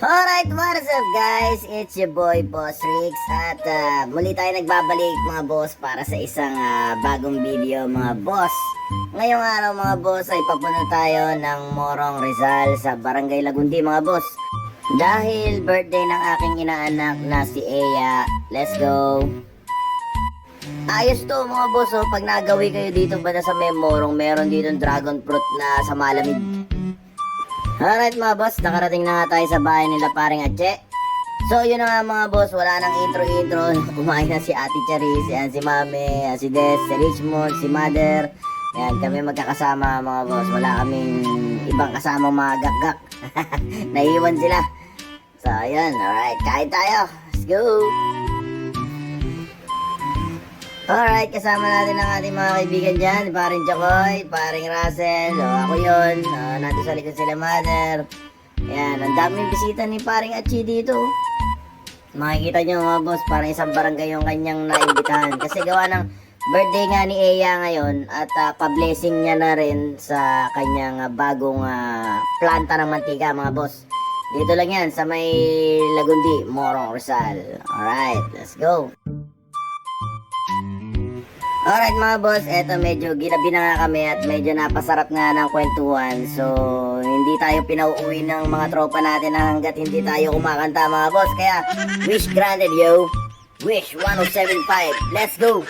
Alright, what is up guys? It's your boy Boss Rix at muli tayo nagbabalik mga boss para sa isang bagong video mga boss. Ngayong araw mga boss ay papunta tayo ng Morong Rizal sa Barangay Lagundi mga boss. Dahil birthday ng aking inaanak na si Eya, let's go! Ayos to mga boss, oh. Pag nagawi kayo dito ba sa may Morong, meron dito dragon fruit na sa malamig. Alright mga boss, nakarating na nga tayo sa bahay nila paring Atche. So yun na nga mga boss, wala nang intro. Kumain na si Ate Charis, yan, si Mami, si Des, si Richmond, si Mother. Yan, kami magkakasama mga boss. Wala kaming ibang kasama mga gak-gak. Naiwan sila. So yun, alright, kain tayo. Let's go! Alright, kasama natin ang ating mga kaibigan dyan. Paring Chakoy, paring Russell, ako yun. Nandito sa likod sila Mother. Yan, ang daming bisita ni paring Achi dito. Makikita nyo mga boss, parang isang barangay yung kanyang naimbitahan. Kasi gawa ng birthday nga ni Eya ngayon at pa-blessing niya na rin sa kanyang bagong planta ng mantika mga boss. Dito lang yan, sa may Lagundi, Morong Rizal. Alright, let's go! Alright mga boss, eto medyo ginabi na nga kami at medyo napasarap nga ng kwentuhan. So, hindi tayo pinauuwi ng mga tropa natin hanggat hindi tayo kumakanta mga boss. Kaya, wish granted yo! Wish 1075, let's go!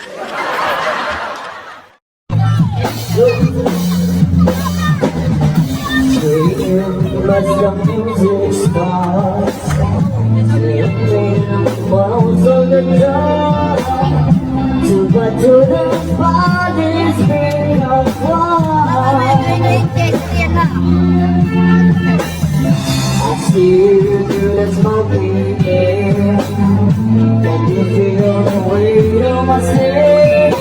But to the body's been of I see you through the smoky air. Can you feel the weight of my stare?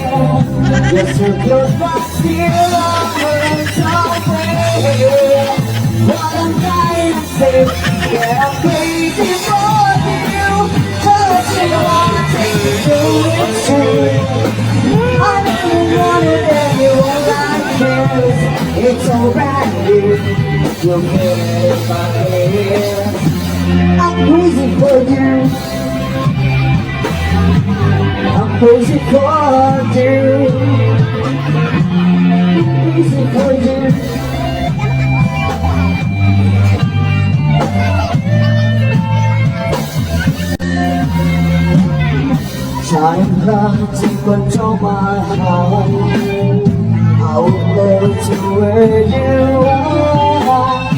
You're so close but still I'm somewhere. What I'm trying to say, yeah, I'm crazy for you. But you want to do it too. I never wanted anyone like this. It's so brand new. You care if I care. I'm crazy for you. I'm crazy for you. I'm crazy for you. Time comes to control my heart. I will go to where you are.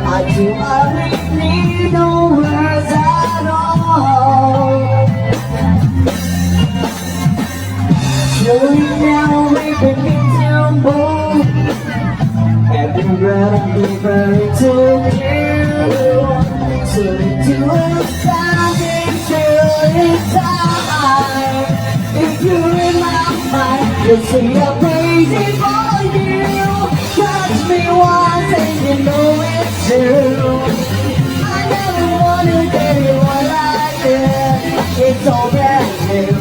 I do really need no words at all. Slowly now we begin to move. Every breath I'm referring to you. So into a standing still inside. If you're in my mind, you'll see I'm crazy for you. Touch me once and you know it's true. I never wanted anyone like this. It's all brand new.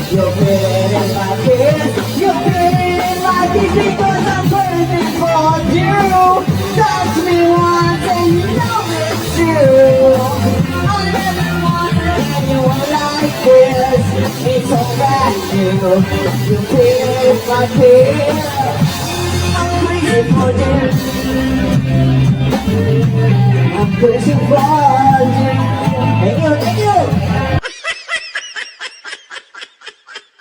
You're bigger in my kiss. You're bigger in my kiss because I'm crazy for you. Touch me once and you know it's true. I never wanted anyone like this. It's all brand new. You're bigger in my kiss. I'm crazy for you. I'm crazy for